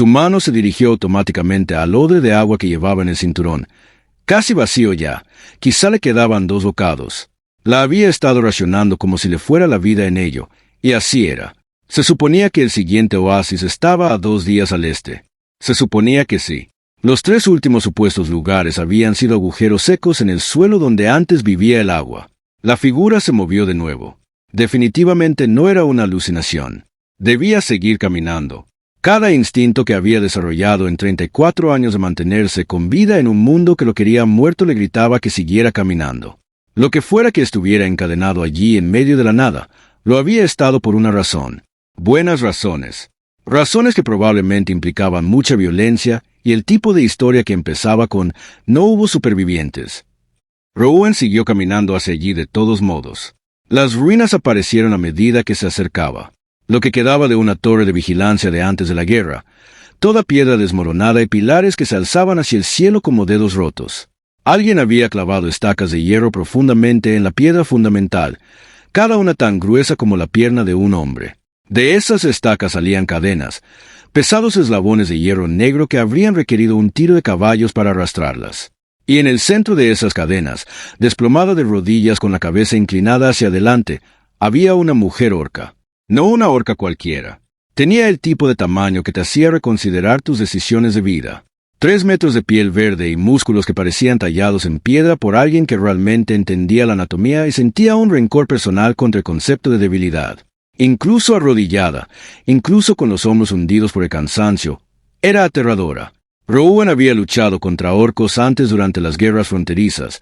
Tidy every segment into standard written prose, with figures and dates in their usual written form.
Su mano se dirigió automáticamente al odre de agua que llevaba en el cinturón. Casi vacío ya, quizá le quedaban 2 bocados. La había estado racionando como si le fuera la vida en ello, y así era. Se suponía que el siguiente oasis estaba a 2 días al este. Se suponía que sí. Los 3 últimos supuestos lugares habían sido agujeros secos en el suelo donde antes vivía el agua. La figura se movió de nuevo. Definitivamente no era una alucinación. Debía seguir caminando. Cada instinto que había desarrollado en 34 años de mantenerse con vida en un mundo que lo quería muerto le gritaba que siguiera caminando. Lo que fuera que estuviera encadenado allí en medio de la nada, lo había estado por una razón. Buenas razones. Razones que probablemente implicaban mucha violencia y el tipo de historia que empezaba con «no hubo supervivientes». Rowan siguió caminando hacia allí de todos modos. Las ruinas aparecieron a medida que se acercaba. Lo que quedaba de una torre de vigilancia de antes de la guerra, toda piedra desmoronada y pilares que se alzaban hacia el cielo como dedos rotos. Alguien había clavado estacas de hierro profundamente en la piedra fundamental, cada una tan gruesa como la pierna de un hombre. De esas estacas salían cadenas, pesados eslabones de hierro negro que habrían requerido un tiro de caballos para arrastrarlas. Y en el centro de esas cadenas, desplomada de rodillas con la cabeza inclinada hacia adelante, había una mujer orca. No una orca cualquiera. Tenía el tipo de tamaño que te hacía reconsiderar tus decisiones de vida. 3 metros de piel verde y músculos que parecían tallados en piedra por alguien que realmente entendía la anatomía y sentía un rencor personal contra el concepto de debilidad. Incluso arrodillada, incluso con los hombros hundidos por el cansancio, era aterradora. Rowan había luchado contra orcos antes durante las guerras fronterizas,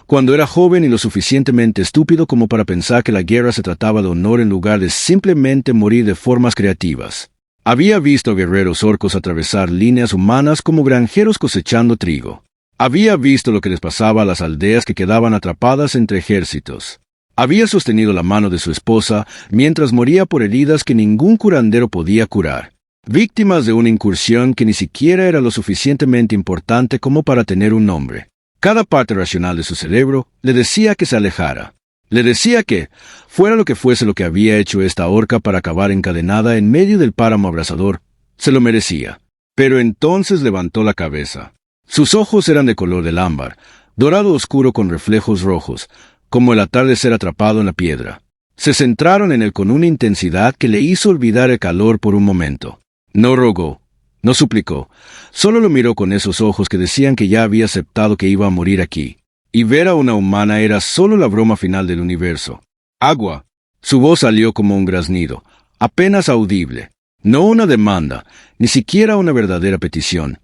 cuando era joven y lo suficientemente estúpido como para pensar que la guerra se trataba de honor en lugar de simplemente morir de formas creativas. Había visto guerreros orcos atravesar líneas humanas como granjeros cosechando trigo. Había visto lo que les pasaba a las aldeas que quedaban atrapadas entre ejércitos. Había sostenido la mano de su esposa mientras moría por heridas que ningún curandero podía curar. Víctimas de una incursión que ni siquiera era lo suficientemente importante como para tener un nombre. Cada parte racional de su cerebro le decía que se alejara. Le decía que, fuera lo que fuese lo que había hecho esta orca para acabar encadenada en medio del páramo abrasador, se lo merecía. Pero entonces levantó la cabeza. Sus ojos eran de color del ámbar, dorado oscuro con reflejos rojos, como el atardecer atrapado en la piedra. Se centraron en él con una intensidad que le hizo olvidar el calor por un momento. No rogó. No suplicó, solo lo miró con esos ojos que decían que ya había aceptado que iba a morir aquí. Y ver a una humana era solo la broma final del universo. Agua. Su voz salió como un graznido, apenas audible. No una demanda, ni siquiera una verdadera petición.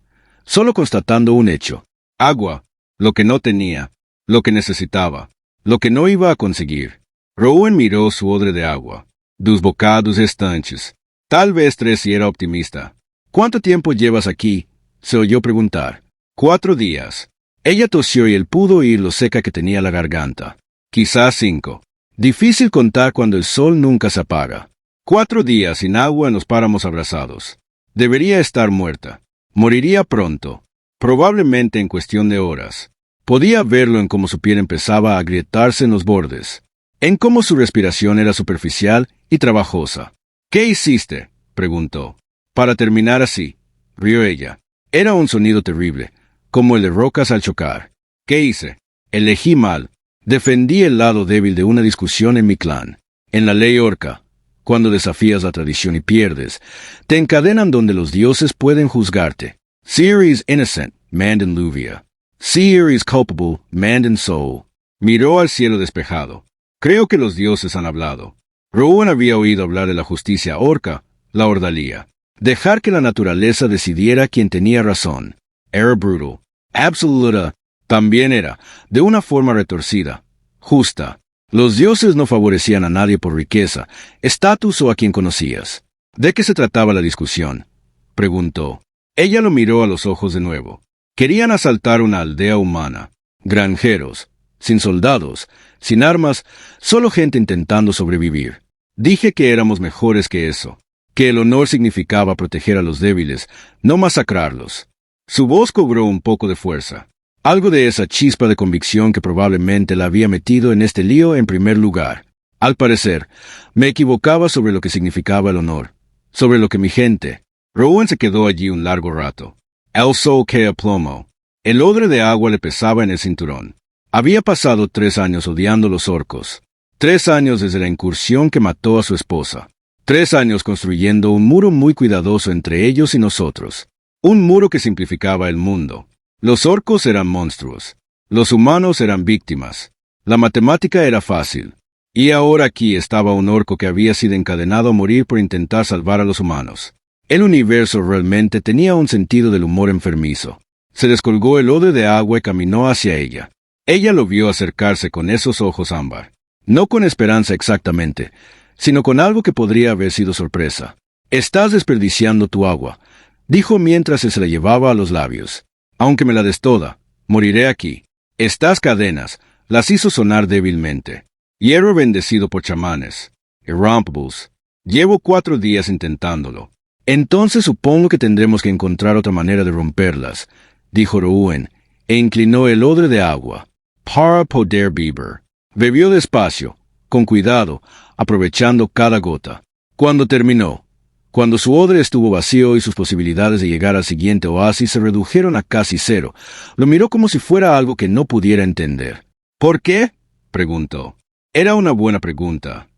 Solo constatando un hecho. Agua. Lo que no tenía. Lo que necesitaba. Lo que no iba a conseguir. Rowan miró su odre de agua. 2 bocados estantes. Tal vez 3 si era optimista. «¿Cuánto tiempo llevas aquí?», se oyó preguntar. 4 días. Ella tosió y él pudo oír lo seca que tenía la garganta. Quizás 5. Difícil contar cuando el sol nunca se apaga. 4 días sin agua en los páramos abrasados. Debería estar muerta. Moriría pronto. Probablemente en cuestión de horas. Podía verlo en cómo su piel empezaba a agrietarse en los bordes. En cómo su respiración era superficial y trabajosa. «¿Qué hiciste?», preguntó. «Para terminar así», rió ella. Era un sonido terrible, como el de rocas al chocar. «¿Qué hice? Elegí mal. Defendí el lado débil de una discusión en mi clan. En la ley orca, cuando desafías la tradición y pierdes, te encadenan donde los dioses pueden juzgarte. Seer is innocent, Mandan Luvia. Seer is culpable, Mandan Soul». Miró al cielo despejado. «Creo que los dioses han hablado». Rowan había oído hablar de la justicia orca, la ordalía. Dejar que la naturaleza decidiera quién tenía razón. Era brutal. Absoluta. También era, de una forma retorcida, justa. Los dioses no favorecían a nadie por riqueza, estatus o a quien conocías. ¿De qué se trataba la discusión?, preguntó. Ella lo miró a los ojos de nuevo. Querían asaltar una aldea humana. Granjeros, sin soldados, sin armas, solo gente intentando sobrevivir. Dije que éramos mejores que eso. Que el honor significaba proteger a los débiles, no masacrarlos. Su voz cobró un poco de fuerza. Algo de esa chispa de convicción que probablemente la había metido en este lío en primer lugar. Al parecer, me equivocaba sobre lo que significaba el honor, sobre lo que mi gente, Rowan se quedó allí un largo rato. El sol que a plomo. El odre de agua le pesaba en el cinturón. Había pasado 3 años odiando los orcos. 3 años desde la incursión que mató a su esposa. 3 años construyendo un muro muy cuidadoso entre ellos y nosotros. Un muro que simplificaba el mundo. Los orcos eran monstruos. Los humanos eran víctimas. La matemática era fácil. Y ahora aquí estaba un orco que había sido encadenado a morir por intentar salvar a los humanos. El universo realmente tenía un sentido del humor enfermizo. Se descolgó el odre de agua y caminó hacia ella. Ella lo vio acercarse con esos ojos ámbar. No con esperanza exactamente, sino con algo que podría haber sido sorpresa. «Estás desperdiciando tu agua», dijo mientras se la llevaba a los labios. «Aunque me la des toda, moriré aquí». Estas cadenas las hizo sonar débilmente. Hierro bendecido por chamanes. Irrompables. Llevo 4 días intentándolo. Entonces supongo que tendremos que encontrar otra manera de romperlas, dijo Rowan, e inclinó el odre de agua. Para poder beber. Bebió despacio, con cuidado, aprovechando cada gota. Cuando terminó, cuando su odre estuvo vacío y sus posibilidades de llegar al siguiente oasis se redujeron a casi 0, lo miró como si fuera algo que no pudiera entender. ¿Por qué?, preguntó. Era una buena pregunta.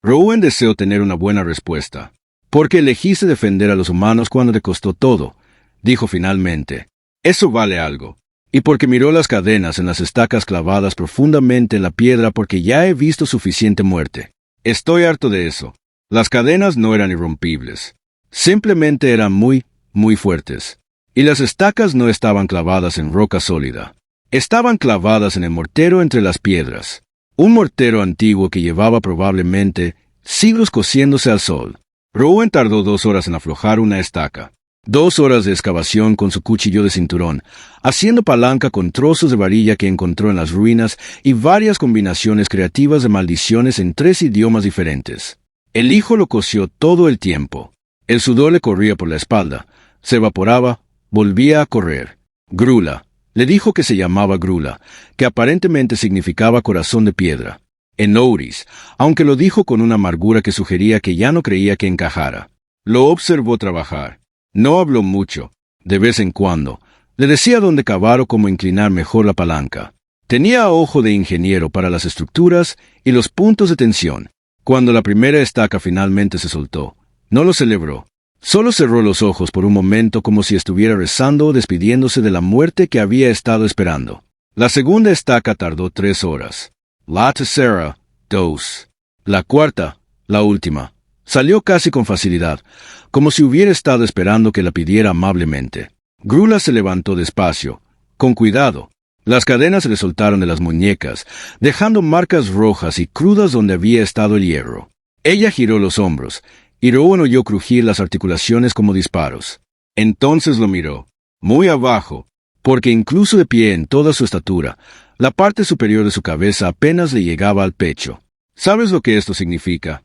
Rowan deseó tener una buena respuesta. «Porque elegiste defender a los humanos cuando te costó todo», dijo finalmente. «Eso vale algo. Y porque miró las cadenas en las estacas clavadas profundamente en la piedra porque ya he visto suficiente muerte. Estoy harto de eso. Las cadenas no eran irrompibles. Simplemente eran muy, muy fuertes. Y las estacas no estaban clavadas en roca sólida. Estaban clavadas en el mortero entre las piedras. Un mortero antiguo que llevaba probablemente siglos cociéndose al sol. Rowan tardó 2 horas en aflojar una estaca. 2 horas de excavación con su cuchillo de cinturón, haciendo palanca con trozos de varilla que encontró en las ruinas y varias combinaciones creativas de maldiciones en 3 idiomas diferentes. El hijo lo cosió todo el tiempo. El sudor le corría por la espalda, se evaporaba, volvía a correr. Grula. Le dijo que se llamaba Grula, que aparentemente significaba corazón de piedra. En Ouris, aunque lo dijo con una amargura que sugería que ya no creía que encajara. Lo observó trabajar. No habló mucho. De vez en cuando, le decía dónde cavar o cómo inclinar mejor la palanca. Tenía ojo de ingeniero para las estructuras y los puntos de tensión. Cuando la primera estaca finalmente se soltó, no lo celebró. Solo cerró los ojos por un momento como si estuviera rezando o despidiéndose de la muerte que había estado esperando. La segunda estaca tardó 3 horas. La tercera, 2. La cuarta, la última, salió casi con facilidad, como si hubiera estado esperando que la pidiera amablemente. Grula se levantó despacio, con cuidado. Las cadenas se le soltaron de las muñecas, dejando marcas rojas y crudas donde había estado el hierro. Ella giró los hombros, y Rowan oyó crujir las articulaciones como disparos. Entonces lo miró, muy abajo, porque incluso de pie en toda su estatura, la parte superior de su cabeza apenas le llegaba al pecho. «¿Sabes lo que esto significa?»,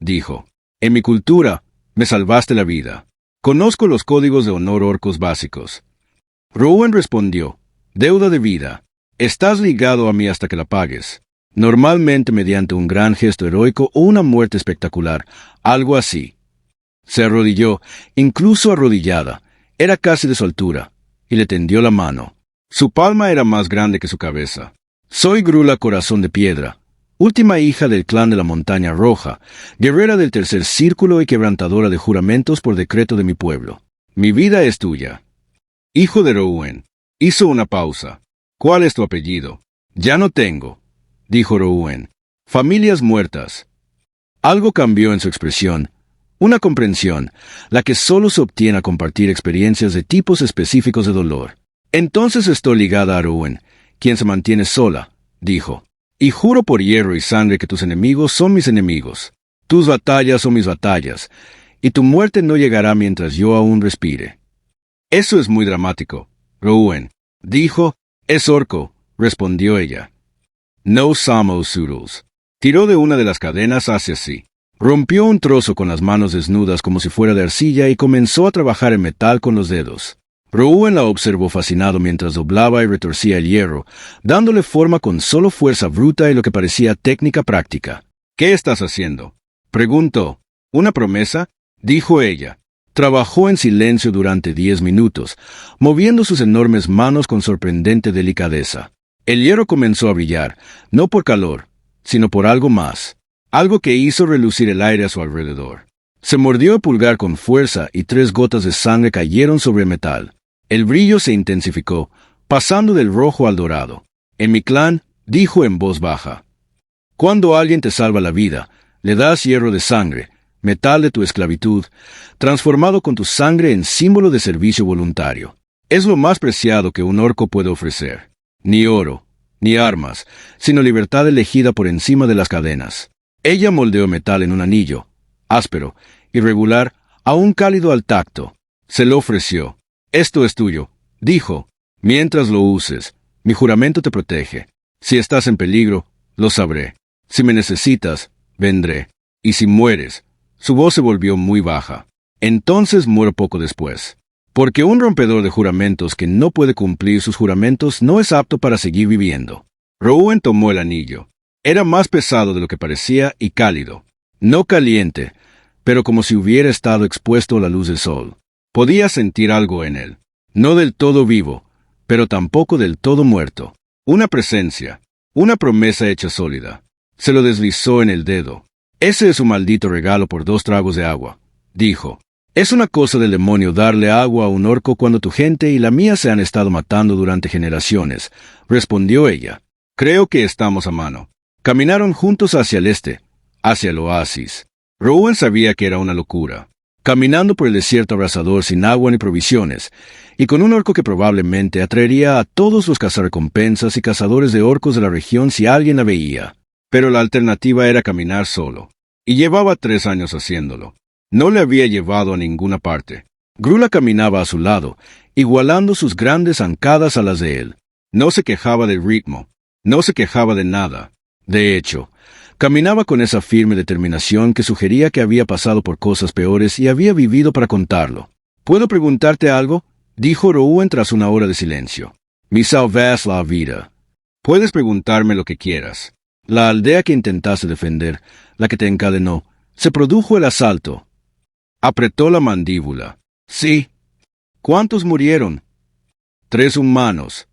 dijo. «En mi cultura, me salvaste la vida. Conozco los códigos de honor orcos básicos». Rowan respondió, «Deuda de vida. Estás ligado a mí hasta que la pagues. Normalmente mediante un gran gesto heroico o una muerte espectacular, algo así». Se arrodilló, incluso arrodillada. Era casi de su altura, y le tendió la mano. Su palma era más grande que su cabeza. «Soy Grula Corazón de Piedra, última hija del clan de la Montaña Roja, guerrera del tercer círculo y quebrantadora de juramentos por decreto de mi pueblo. Mi vida es tuya». «Hijo de Rowan». Hizo una pausa. «¿Cuál es tu apellido?» «Ya no tengo», dijo Rowan. «Familias muertas». Algo cambió en su expresión. Una comprensión, la que solo se obtiene a compartir experiencias de tipos específicos de dolor. «Entonces estoy ligada a Rowan, quien se mantiene sola», dijo. «Y juro por hierro y sangre que tus enemigos son mis enemigos. Tus batallas son mis batallas, y tu muerte no llegará mientras yo aún respire». «Eso es muy dramático», Rowan dijo. «Es orco», respondió ella. «No somos Zoodles». Tiró de una de las cadenas hacia sí. Rompió un trozo con las manos desnudas como si fuera de arcilla y comenzó a trabajar en metal con los dedos. Rowan la observó fascinado mientras doblaba y retorcía el hierro, dándole forma con solo fuerza bruta y lo que parecía técnica práctica. «¿Qué estás haciendo?», preguntó. «¿Una promesa?», dijo ella. Trabajó en silencio durante 10 minutos, moviendo sus enormes manos con sorprendente delicadeza. El hierro comenzó a brillar, no por calor, sino por algo más, algo que hizo relucir el aire a su alrededor. Se mordió el pulgar con fuerza y 3 gotas de sangre cayeron sobre el metal. El brillo se intensificó, pasando del rojo al dorado. En mi clan, dijo en voz baja: cuando alguien te salva la vida, le das hierro de sangre, metal de tu esclavitud, transformado con tu sangre en símbolo de servicio voluntario. Es lo más preciado que un orco puede ofrecer. Ni oro, ni armas, sino libertad elegida por encima de las cadenas. Ella moldeó metal en un anillo, áspero, irregular, aún cálido al tacto. Se lo ofreció. Esto es tuyo, dijo. Mientras lo uses, mi juramento te protege. Si estás en peligro, lo sabré. Si me necesitas, vendré. Y si mueres, su voz se volvió muy baja. Entonces muero poco después. Porque un rompedor de juramentos que no puede cumplir sus juramentos no es apto para seguir viviendo. Rowan tomó el anillo. Era más pesado de lo que parecía y cálido. No caliente, pero como si hubiera estado expuesto a la luz del sol. Podía sentir algo en él. No del todo vivo, pero tampoco del todo muerto. Una presencia, una promesa hecha sólida. Se lo deslizó en el dedo. Ese es un maldito regalo por 2 tragos de agua, dijo. Es una cosa del demonio darle agua a un orco cuando tu gente y la mía se han estado matando durante generaciones, respondió ella. Creo que estamos a mano. Caminaron juntos hacia el este, hacia el oasis. Rowan sabía que era una locura. Caminando por el desierto abrasador sin agua ni provisiones, y con un orco que probablemente atraería a todos los cazarrecompensas y cazadores de orcos de la región si alguien la veía. Pero la alternativa era caminar solo. Y llevaba 3 años haciéndolo. No le había llevado a ninguna parte. Grula caminaba a su lado, igualando sus grandes zancadas a las de él. No se quejaba del ritmo. No se quejaba de nada. De hecho, caminaba con esa firme determinación que sugería que había pasado por cosas peores y había vivido para contarlo. ¿Puedo preguntarte algo?, dijo Rowan tras una hora de silencio. Me salvas la vida. Puedes preguntarme lo que quieras. La aldea que intentaste defender, la que te encadenó, se produjo el asalto. Apretó la mandíbula. Sí. ¿Cuántos murieron? 3 humanos.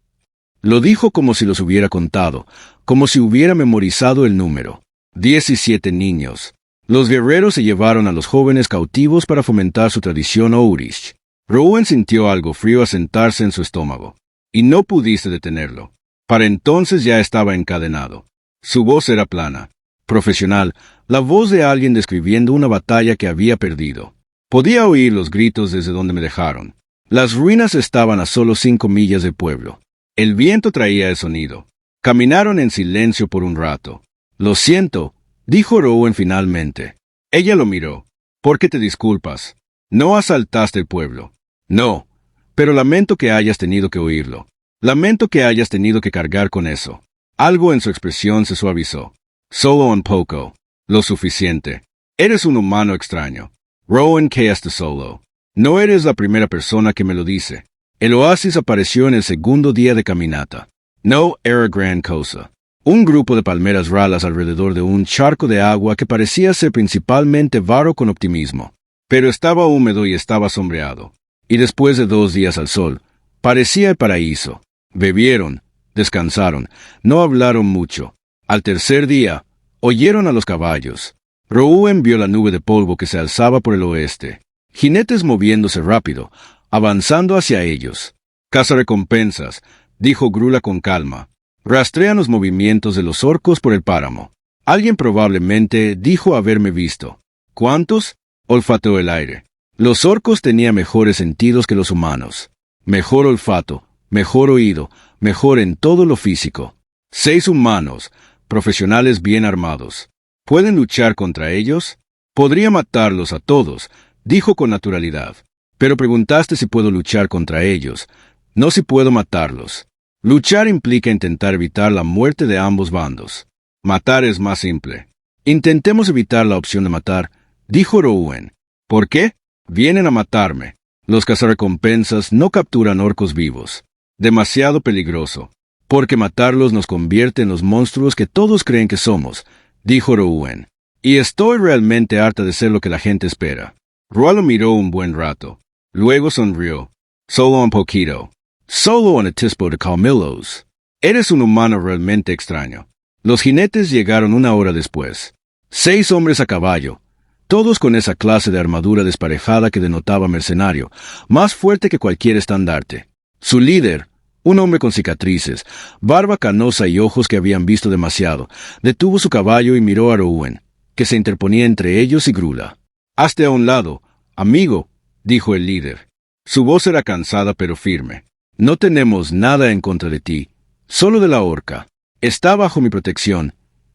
Lo dijo como si los hubiera contado, como si hubiera memorizado el número. 17 niños. Los guerreros se llevaron a los jóvenes cautivos para fomentar su tradición Ourish. Rowan sintió algo frío asentarse en su estómago. Y no pudiste detenerlo. Para entonces ya estaba encadenado. Su voz era plana, profesional, la voz de alguien describiendo una batalla que había perdido. Podía oír los gritos desde donde me dejaron. Las ruinas estaban a solo 5 millas del pueblo. El viento traía el sonido. Caminaron en silencio por un rato. Lo siento, dijo Rowan finalmente. Ella lo miró. ¿Por qué te disculpas? No asaltaste el pueblo. No, pero lamento que hayas tenido que oírlo. Lamento que hayas tenido que cargar con eso. Algo en su expresión se suavizó. Solo un poco. Lo suficiente. Eres un humano extraño. Rowan Cast Solo. No eres la primera persona que me lo dice. El oasis apareció en el segundo día de caminata. No era gran cosa. Un grupo de palmeras ralas alrededor de un charco de agua que parecía ser principalmente varo con optimismo. Pero estaba húmedo y estaba sombreado. Y después de 2 días al sol, parecía el paraíso. Bebieron, descansaron, no hablaron mucho. Al tercer día, oyeron a los caballos. Rowan vio la nube de polvo que se alzaba por el oeste. Jinetes moviéndose rápido, avanzando hacia ellos. Cazarrecompensas, dijo Grula con calma. Rastrean los movimientos de los orcos por el páramo. Alguien probablemente dijo haberme visto. ¿Cuántos? Olfateó el aire. Los orcos tenían mejores sentidos que los humanos. Mejor olfato, mejor oído, mejor en todo lo físico. 6 humanos, profesionales bien armados. ¿Pueden luchar contra ellos? Podría matarlos a todos, dijo con naturalidad. Pero preguntaste si puedo luchar contra ellos, no si puedo matarlos. Luchar implica intentar evitar la muerte de ambos bandos. Matar es más simple. Intentemos evitar la opción de matar, dijo Rowan. ¿Por qué? Vienen a matarme. Los cazarrecompensas no capturan orcos vivos. Demasiado peligroso. Porque matarlos nos convierte en los monstruos que todos creen que somos, dijo Rowan. Y estoy realmente harta de ser lo que la gente espera. Roa lo miró un buen rato. Luego sonrió. Solo un poquito. Solo un atisbo de calmilos. Eres un humano realmente extraño. Los jinetes llegaron 1 hora después. 6 hombres a caballo, todos con esa clase de armadura desparejada que denotaba mercenario, más fuerte que cualquier estandarte. Su líder, un hombre con cicatrices, barba canosa y ojos que habían visto demasiado, detuvo su caballo y miró a Rowan, que se interponía entre ellos y Grula. «Hazte a un lado, amigo», dijo el líder. Su voz era cansada pero firme. «No tenemos nada en contra de ti, solo de la horca. Está bajo mi protección»,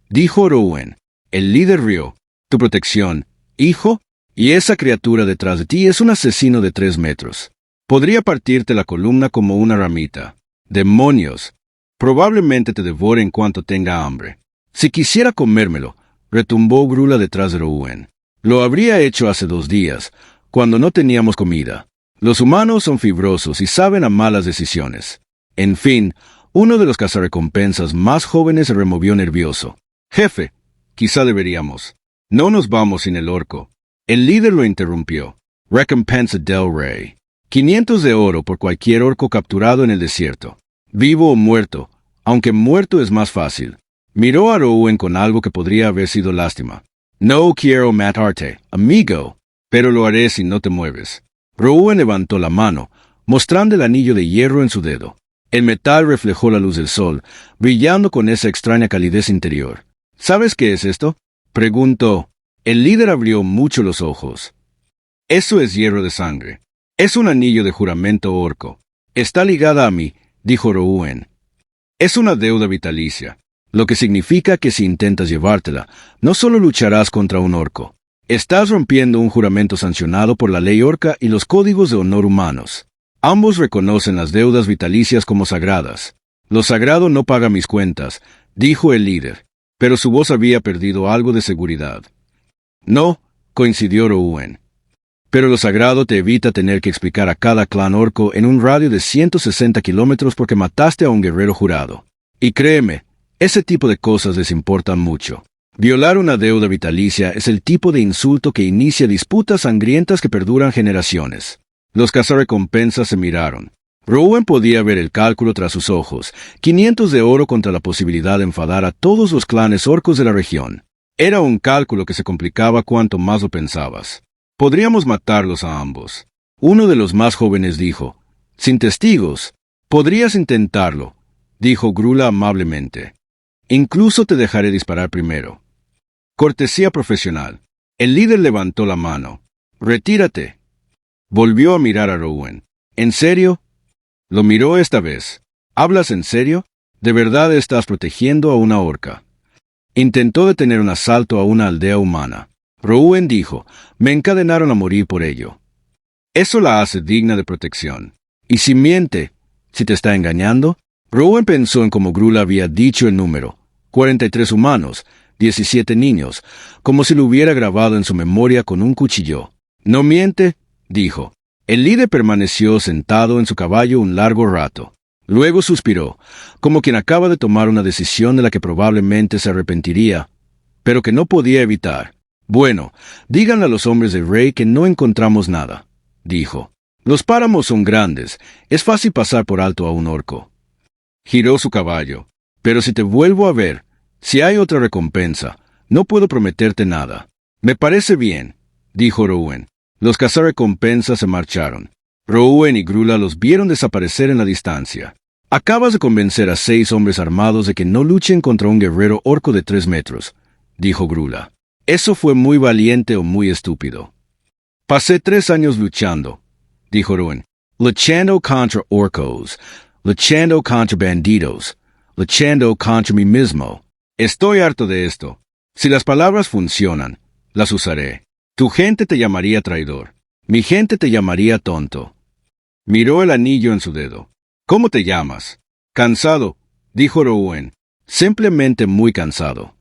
dijo Rowan. El líder rió. «¿Tu protección, hijo? Y esa criatura detrás de ti es un asesino de 3 metros. Podría partirte la columna como una ramita. ¡Demonios! Probablemente te devore en cuanto tenga hambre. Si quisiera comérmelo», retumbó Grula detrás de Rowan. «Lo habría hecho hace 2 días, cuando no teníamos comida. Los humanos son fibrosos y saben a malas decisiones». En fin, uno de los cazarrecompensas más jóvenes se removió nervioso. «Jefe, quizá deberíamos. No nos vamos sin el orco». El líder lo interrumpió. «Recompensa del rey. 500 de oro por cualquier orco capturado en el desierto. Vivo o muerto, aunque muerto es más fácil». Miró a Rowan con algo que podría haber sido lástima. «No quiero matarte, amigo, pero lo haré si no te mueves». Rowan levantó la mano, mostrando el anillo de hierro en su dedo. El metal reflejó la luz del sol, brillando con esa extraña calidez interior. «¿Sabes qué es esto?», preguntó. El líder abrió mucho los ojos. «Eso es hierro de sangre. Es un anillo de juramento orco. Está ligada a mí», dijo Rowan. «Es una deuda vitalicia, lo que significa que si intentas llevártela, no solo lucharás contra un orco. Estás rompiendo un juramento sancionado por la ley orca y los códigos de honor humanos. Ambos reconocen las deudas vitalicias como sagradas. Lo sagrado no paga mis cuentas», dijo el líder, pero su voz había perdido algo de seguridad. «No», coincidió Rowan. «Pero lo sagrado te evita tener que explicar a cada clan orco en un radio de 160 kilómetros porque mataste a un guerrero jurado. Y créeme, ese tipo de cosas les importan mucho. Violar una deuda vitalicia es el tipo de insulto que inicia disputas sangrientas que perduran generaciones». Los cazarrecompensas se miraron. Rowan podía ver el cálculo tras sus ojos. 500 de oro contra la posibilidad de enfadar a todos los clanes orcos de la región. Era un cálculo que se complicaba cuanto más lo pensabas. «Podríamos matarlos a ambos». Uno de los más jóvenes dijo. «Sin testigos. Podrías intentarlo», dijo Grula amablemente. «Incluso te dejaré disparar primero». Cortesía profesional. El líder levantó la mano. «Retírate». Volvió a mirar a Rowan. «¿En serio?». Lo miró esta vez. «¿Hablas en serio? ¿De verdad estás protegiendo a una orca?». Intentó detener un asalto a una aldea humana. Rowan dijo, «Me encadenaron a morir por ello». Eso la hace digna de protección. ¿Y si miente? ¿Si te está engañando? Rowan pensó en cómo Grula había dicho el número. 43 humanos, 17 niños, como si lo hubiera grabado en su memoria con un cuchillo. «No miente», dijo. El líder permaneció sentado en su caballo un largo rato. Luego suspiró, como quien acaba de tomar una decisión de la que probablemente se arrepentiría, pero que no podía evitar. «Bueno, díganle a los hombres del rey que no encontramos nada», dijo. «Los páramos son grandes, es fácil pasar por alto a un orco». Giró su caballo. «Pero si te vuelvo a ver, si hay otra recompensa, no puedo prometerte nada». «Me parece bien», dijo Rowan. Los cazarrecompensas se marcharon. Rowan y Grula los vieron desaparecer en la distancia. «Acabas de convencer a 6 hombres armados de que no luchen contra un guerrero orco de 3 metros», dijo Grula. «Eso fue muy valiente o muy estúpido». «Pasé 3 años luchando», dijo Rowan. «Luchando contra orcos, luchando contra bandidos, luchando contra mí mismo. Estoy harto de esto. Si las palabras funcionan, las usaré. Tu gente te llamaría traidor. Mi gente te llamaría tonto». Miró el anillo en su dedo. «¿Cómo te llamas?» «Cansado», dijo Rowan. «Simplemente muy cansado».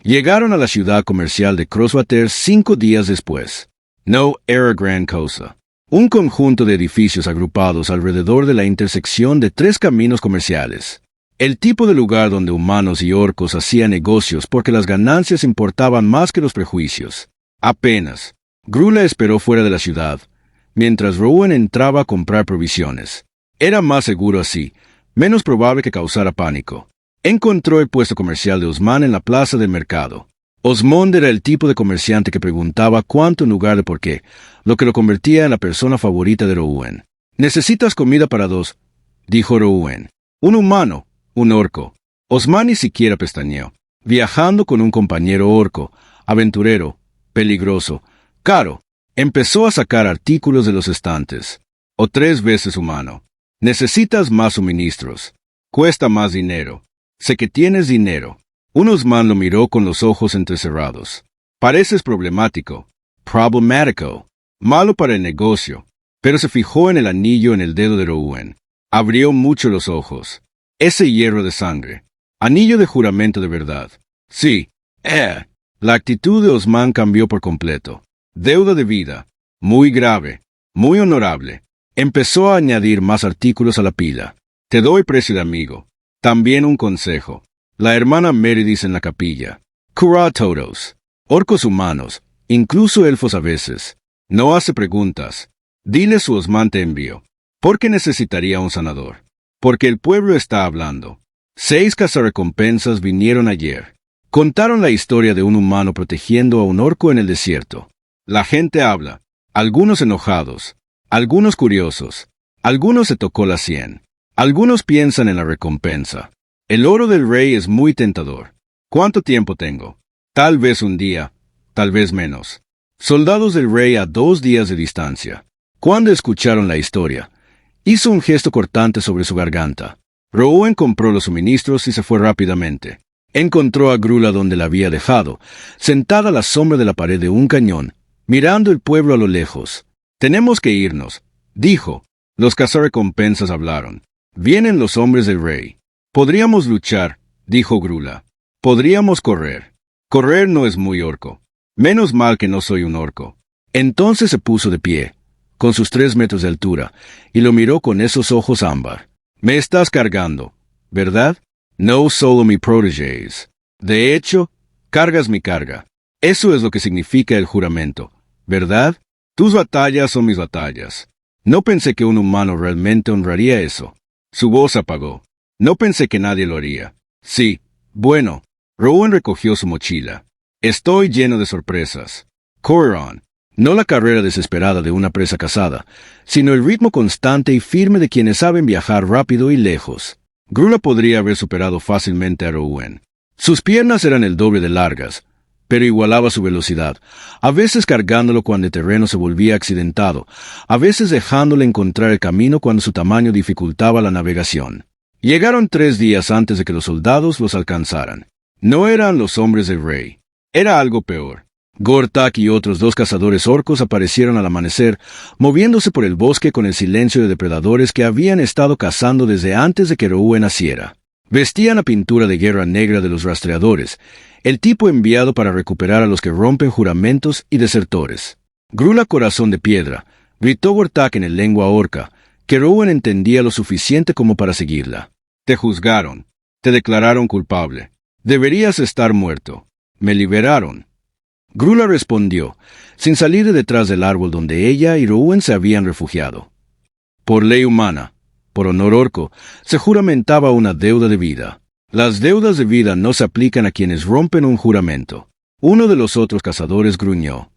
Llegaron a la ciudad comercial de Crosswater 5 días después. No era gran cosa. Un conjunto de edificios agrupados alrededor de la intersección de 3 caminos comerciales. El tipo de lugar donde humanos y orcos hacían negocios porque las ganancias importaban más que los prejuicios. Apenas. Grula esperó fuera de la ciudad, mientras Rowan entraba a comprar provisiones. Era más seguro así, menos probable que causara pánico. Encontró el puesto comercial de Osman en la plaza del mercado. Osmond era el tipo de comerciante que preguntaba cuánto en lugar de por qué, lo que lo convertía en la persona favorita de Rowan. «¿Necesitas comida para dos?», dijo Rowan. «Un humano, un orco». Osman ni siquiera pestañeó. Viajando con un compañero orco, aventurero, peligroso, caro, empezó a sacar artículos de los estantes. «O 3 veces humano. Necesitas más suministros. Cuesta más dinero. Sé que tienes dinero». Un Osman lo miró con los ojos entrecerrados. «Pareces problemático. Problemático. Malo para el negocio». Pero se fijó en el anillo en el dedo de Rowan. Abrió mucho los ojos. «Ese hierro de sangre. Anillo de juramento de verdad». «Sí. La actitud de Osman cambió por completo. «Deuda de vida. Muy grave. Muy honorable». Empezó a añadir más artículos a la pila. «Te doy precio de amigo. También un consejo. La hermana Meredith en la capilla. Cura a todos. Orcos humanos, incluso elfos a veces. No hace preguntas. Dile su Osman te envió. ¿Por qué necesitaría un sanador? Porque el pueblo está hablando. 6 cazarrecompensas vinieron ayer. Contaron la historia de un humano protegiendo a un orco en el desierto. La gente habla. Algunos enojados. Algunos curiosos. Algunos se tocó la sien. Algunos piensan en la recompensa. El oro del rey es muy tentador. ¿Cuánto tiempo tengo? Tal vez un día, tal vez menos. Soldados del rey a 2 días de distancia. Cuando escucharon la historia, hizo un gesto cortante sobre su garganta. Rowan compró los suministros y se fue rápidamente. Encontró a Grula donde la había dejado, sentada a la sombra de la pared de un cañón, mirando el pueblo a lo lejos. «Tenemos que irnos», dijo. Los cazarrecompensas hablaron. «Vienen los hombres del rey». «Podríamos luchar», dijo Grula. «Podríamos correr. Correr no es muy orco. Menos mal que no soy un orco». Entonces se puso de pie, con sus 3 metros de altura, y lo miró con esos ojos ámbar. «Me estás cargando, ¿verdad? No solo mi protégés. De hecho, cargas mi carga. Eso es lo que significa el juramento, ¿verdad? Tus batallas son mis batallas». No pensé que un humano realmente honraría eso. Su voz apagó. No pensé que nadie lo haría. Sí, bueno. Rowan recogió su mochila. «Estoy lleno de sorpresas. Coron. No la carrera desesperada de una presa cazada, sino el ritmo constante y firme de quienes saben viajar rápido y lejos». Grula podría haber superado fácilmente a Rowan. Sus piernas eran el doble de largas, pero igualaba su velocidad, a veces cargándolo cuando el terreno se volvía accidentado, a veces dejándole encontrar el camino cuando su tamaño dificultaba la navegación. Llegaron 3 días antes de que los soldados los alcanzaran. No eran los hombres del rey. Era algo peor. Gortak y otros 2 cazadores orcos aparecieron al amanecer, moviéndose por el bosque con el silencio de depredadores que habían estado cazando desde antes de que Rowan naciera. Vestían la pintura de guerra negra de los rastreadores, el tipo enviado para recuperar a los que rompen juramentos y desertores. «Grula corazón de piedra», gritó Gortak en el lengua orca, que Rowan entendía lo suficiente como para seguirla. «Te juzgaron. Te declararon culpable. Deberías estar muerto. Me liberaron». Grula respondió, sin salir de detrás del árbol donde ella y Rowan se habían refugiado. «Por ley humana, por honor orco, se juramentaba una deuda de vida. Las deudas de vida no se aplican a quienes rompen un juramento». Uno de los otros cazadores gruñó.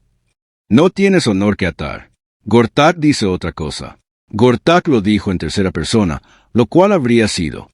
«No tienes honor que atar». Gortak dice otra cosa. Gortak lo dijo en tercera persona, lo cual habría sido.